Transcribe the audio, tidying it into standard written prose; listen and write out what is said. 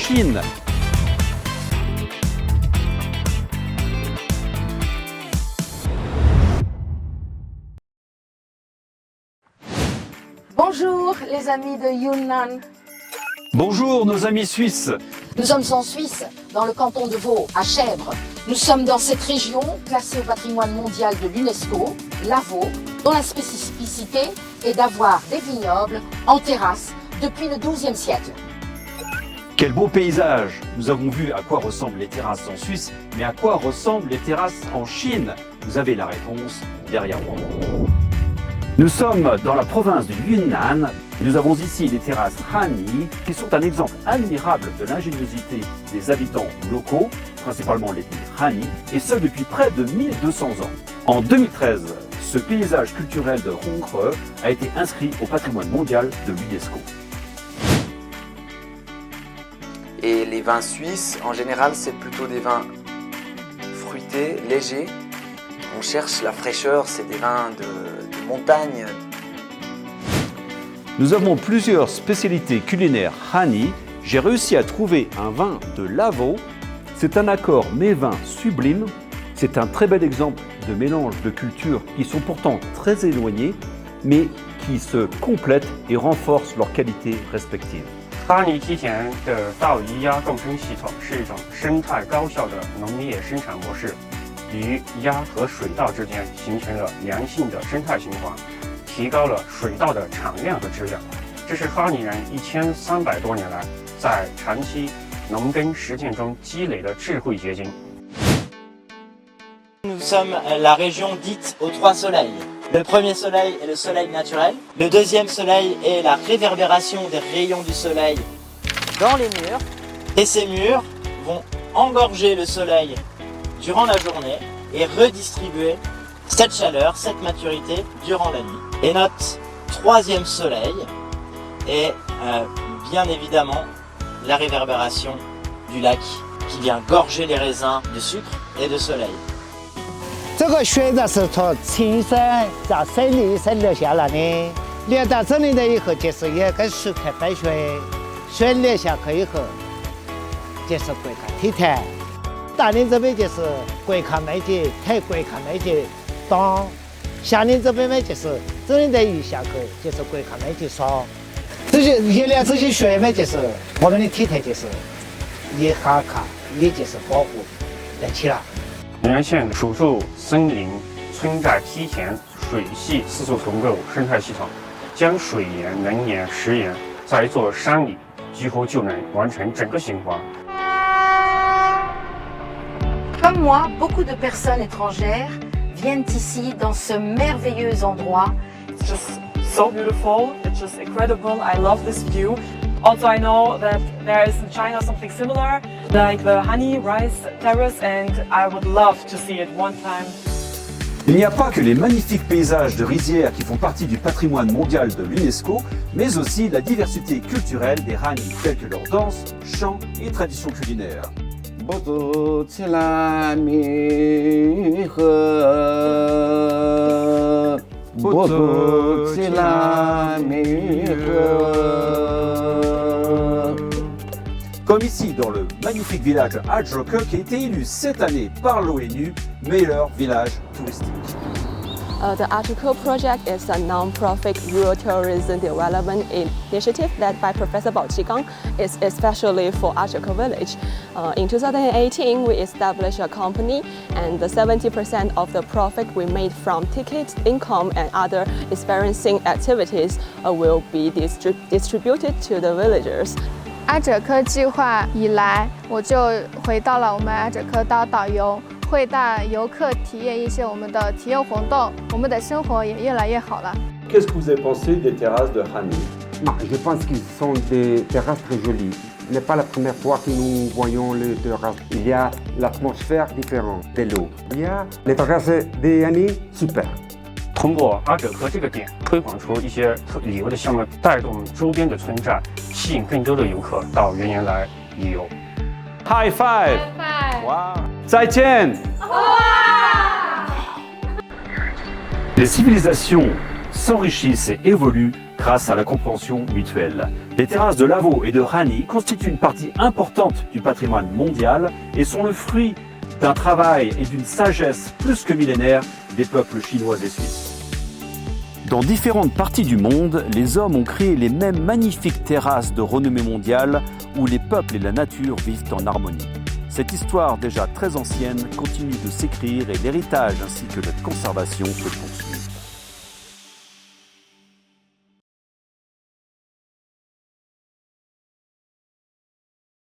Chine. Bonjour les amis de Yunnan. Bonjour nos amis suisses. Nous sommes en Suisse, dans le canton de Vaud, à Chèvres. Nous sommes dans cette région classée au patrimoine mondial de l'UNESCO, la Vaud, dont la spécificité est d'avoir des vignobles en terrasse depuis le XIIe siècle. Quel beau paysage! Nous avons vu à quoi ressemblent les terrasses en Suisse, mais à quoi ressemblent les terrasses en Chine? Vous avez la réponse derrière moi. Nous sommes dans la province du Yunnan. Nous avons ici les terrasses Hani, qui sont un exemple admirable de l'ingéniosité des habitants locaux, principalement l'ethnie Han, et ce depuis près de 1200 ans. En 2013, ce paysage culturel de Hongre a été inscrit au patrimoine mondial de l'UNESCO. Et les vins suisses, en général, c'est plutôt des vins fruités, légers. On cherche la fraîcheur, c'est des vins de montagne. Nous avons plusieurs spécialités culinaires Hani. J'ai réussi à trouver un vin de Lavaux. C'est un accord mets-vins sublime. C'est un très bel exemple de mélange de cultures qui sont pourtant très éloignées, mais qui se complètent et renforcent leurs qualités respectives. 哈尼梯田的稻遗压共生系统是一种生态高效的农业生产模式，与鸭和水稻之间形成了良性的生态循环，提高了水稻的产量和质量。这是哈尼人1300多年来在长期农耕实践中积累的智慧结晶。 Nous sommes la région dite aux trois soleils. Le premier soleil est le soleil naturel. Le deuxième soleil est la réverbération des rayons du soleil dans les murs. Et ces murs vont engorger le soleil durant la journée et redistribuer cette chaleur, cette maturité durant la nuit. Et notre troisième soleil est bien évidemment la réverbération du lac qui vient gorger les raisins de sucre et de soleil. 这个水呢是从青山在水里生流下来的，流到这里了以后，就是也跟水看白水，水流下去以后，就是国家梯田。大林这边就是国家美景，太国家美景东；下林这边呢就是这里的鱼下去，就是国家美景爽。这些月亮这些水呢，就是我们的梯田，就是一哈卡，也就是保护得起了。 宁安县属树森林、村寨、梯田、水系四座重构生态系统，将水源、能源、食源在一座山里，几乎就能完成整个循环。 Comme moi, beaucoup de personnes étrangères viennent ici dans ce merveilleux endroit. It's just so beautiful, it's just incredible, I love this view. Also, I know that there is in China something similar, like the honey rice terrace, and I would love to see it one time. Il n'y a pas que les magnifiques paysages de rizières qui font partie du patrimoine mondial de l'UNESCO, mais aussi la diversité culturelle des Hani, telles que leurs danses, chants et traditions culinaires. Comme ici dans le magnifique village de Ajroke qui a été élu cette année par l'ONU meilleur village touristique. The Ajroke project is a non-profit rural tourism development initiative led by Professor Bao Qigang. It's especially for Ajroke village. In 2018, we established a company, and the 70% of the profit we made from ticket income and other experiencing activities will be distributed to the villagers. 阿者科计划以来，我就回到了我们阿者科当导游，会带游客体验一些我们的体验活动，我们的生活也越来越好了。Qu'est-ce que vous avez pensé des terrasses de Hani? Je pense qu'ils sont des terrasses très jolies. Ce n'est pas la première fois que nous voyons les terrasses. Il y a l'atmosphère différente de l'eau. Il y a les terrasses de Hani, super. 通过阿者科这个点，推广出一些旅游的项目，带动周边的村寨，吸引更多的游客到原岩来旅游。High five! High five! Wow! 再见! Les civilisations s'enrichissent et évoluent grâce à la compréhension mutuelle. Les terrasses de Lavaux et de Hani constituent une partie importante du patrimoine mondial et sont le fruit d'un travail et d'une sagesse plus que millénaire des peuples chinois et suisses. Dans différentes parties du monde, les hommes ont créé les mêmes magnifiques terrasses de renommée mondiale où les peuples et la nature vivent en harmonie. Cette histoire déjà très ancienne continue de s'écrire et l'héritage ainsi que la conservation se poursuit.